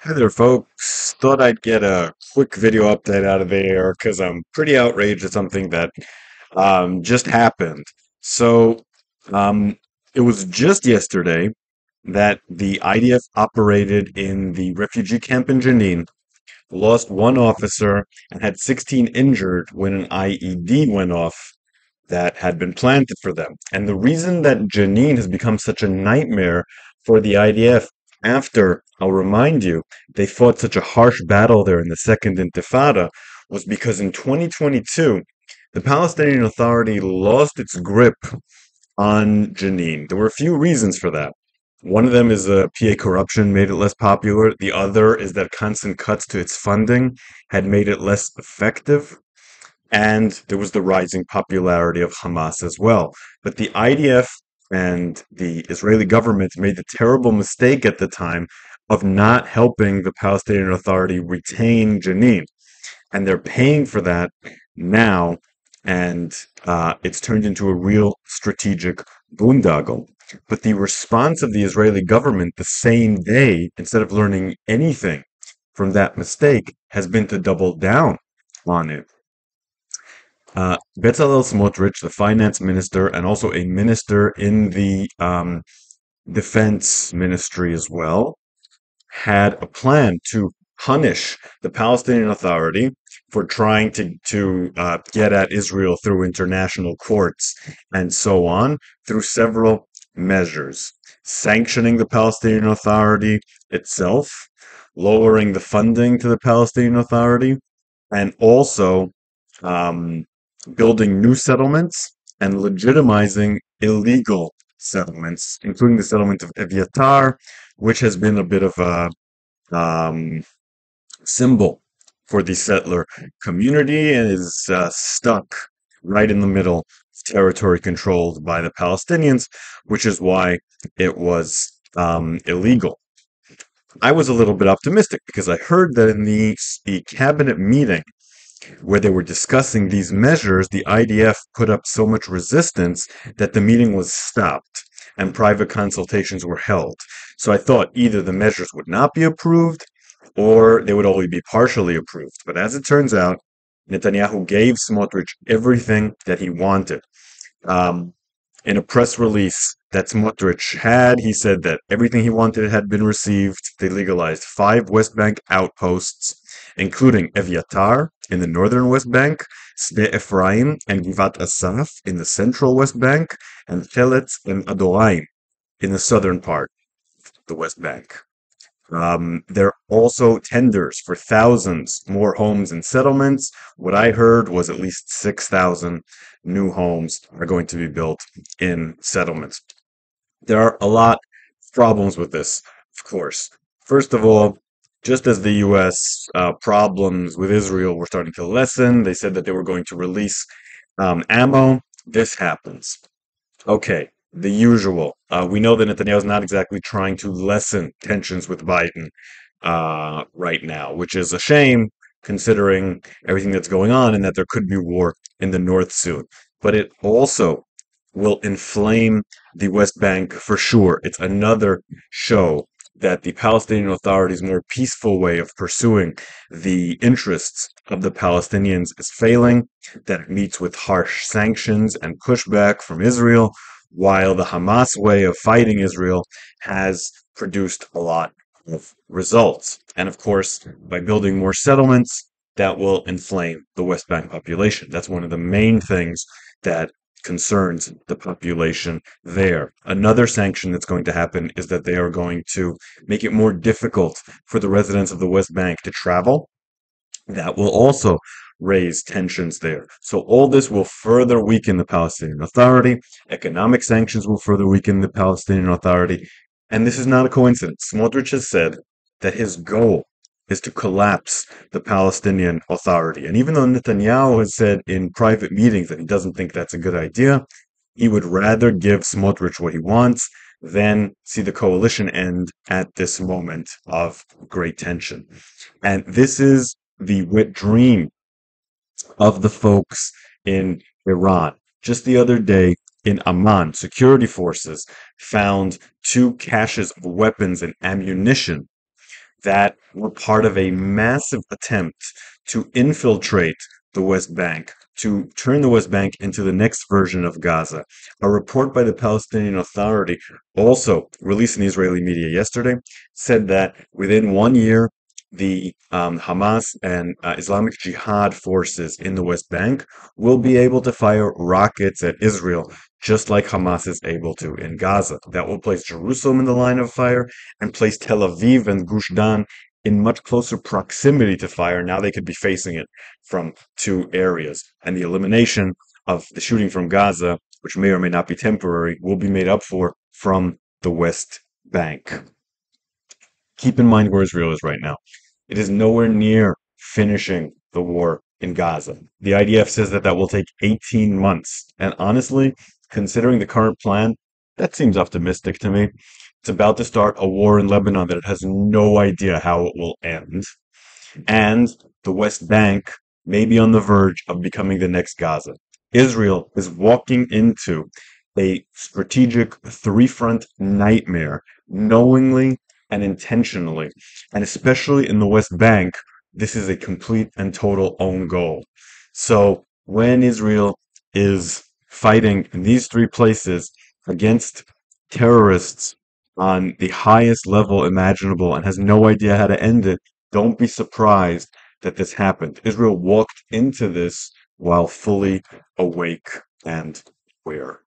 Hi there, folks. Thought I'd get a quick video update out of there because I'm pretty outraged at something that just happened. So, um, it was just yesterday that the IDF operated in the refugee camp in Jenin, lost one officer, and had 16 injured when an IED went off that had been planted for them. And the reason that Jenin has become such a nightmare for the IDF after, I'll remind you, they fought such a harsh battle there in the Second Intifada was because in 2022, the Palestinian Authority lost its grip on Jenin. There were a few reasons for that. One of them is PA corruption made it less popular. The other is that constant cuts to its funding had made it less effective. And there was the rising popularity of Hamas as well. But the IDF and the Israeli government made the terrible mistake at the time of not helping the Palestinian Authority retain Jenin. And they're paying for that now, and it's turned into a real strategic boondoggle. But the response of the Israeli government the same day, instead of learning anything from that mistake, has been to double down on it. Bezalel Smotrich, the finance minister, and also a minister in the defense ministry as well, had a plan to punish the Palestinian Authority for trying to get at Israel through international courts and so on through several measures, sanctioning the Palestinian Authority itself, lowering the funding to the Palestinian Authority, and also um, building new settlements and legitimizing illegal settlements, including the settlement of Eviatar, which has been a bit of a um, symbol for the settler community and is stuck right in the middle of territory controlled by the Palestinians, which is why it was illegal. I was a little bit optimistic because I heard that in the cabinet meeting where they were discussing these measures, the IDF put up so much resistance that the meeting was stopped and private consultations were held. So I thought either the measures would not be approved or they would only be partially approved. But as it turns out, Netanyahu gave Smotrich everything that he wanted. Um, in a press release that Smotrich had, he said that everything he wanted had been received. They legalized 5 West Bank outposts, including Eviatar in the northern West Bank, Sde Ephraim and Givat Asaf in the central West Bank, and Cheletz and Adoraim in the southern part of the West Bank. There are also tenders for thousands more homes and settlements. What I heard was at least 6,000 new homes are going to be built in settlements. There are a lot of problems with this, of course. First of all, just as the U.S. Problems with Israel were starting to lessen, they said that they were going to release ammo. This happens. Okay, the usual. We know that Netanyahu is not exactly trying to lessen tensions with Biden right now, which is a shame considering everything that's going on and that there could be war in the north soon. But it also will inflame the West Bank for sure. It's another show that the Palestinian Authority's more peaceful way of pursuing the interests of the Palestinians is failing, that it meets with harsh sanctions and pushback from Israel, while the Hamas way of fighting Israel has produced a lot of results. And of course, by building more settlements, that will inflame the West Bank population. That's one of the main things that concerns the population there. Another sanction that's going to happen is that they are going to make it more difficult for the residents of the West Bank to travel. That will also raise tensions there. So all this will further weaken the Palestinian Authority. Economic sanctions will further weaken the Palestinian Authority. And this is not a coincidence. Smotrich has said that his goal is to collapse the Palestinian Authority. And even though Netanyahu has said in private meetings that he doesn't think that's a good idea, he would rather give Smotrich what he wants than see the coalition end at this moment of great tension. And this is the wet dream of the folks in Iran. Just the other day in Amman, security forces found 2 caches of weapons and ammunition that were part of a massive attempt to infiltrate the West Bank, to turn the West Bank into the next version of Gaza. A report by the Palestinian Authority, also released in the Israeli media yesterday, said that within 1 year, the Hamas and Islamic Jihad forces in the West Bank will be able to fire rockets at Israel, just like Hamas is able to in Gaza. That will place Jerusalem in the line of fire and place Tel Aviv and Gush Dan in much closer proximity to fire. Now they could be facing it from two areas. And the elimination of the shooting from Gaza, which may or may not be temporary, will be made up for from the West Bank. Keep in mind where Israel is right now. It is nowhere near finishing the war in Gaza. The IDF says that that will take 18 months. And honestly, considering the current plan, that seems optimistic to me. It's about to start a war in Lebanon that it has no idea how it will end. And the West Bank may be on the verge of becoming the next Gaza. Israel is walking into a strategic three-front nightmare, knowingly and intentionally. And especially in the West Bank, this is a complete and total own goal. So when Israel is fighting in these three places against terrorists on the highest level imaginable and has no idea how to end it, don't be surprised that this happened. Israel walked into this while fully awake and aware.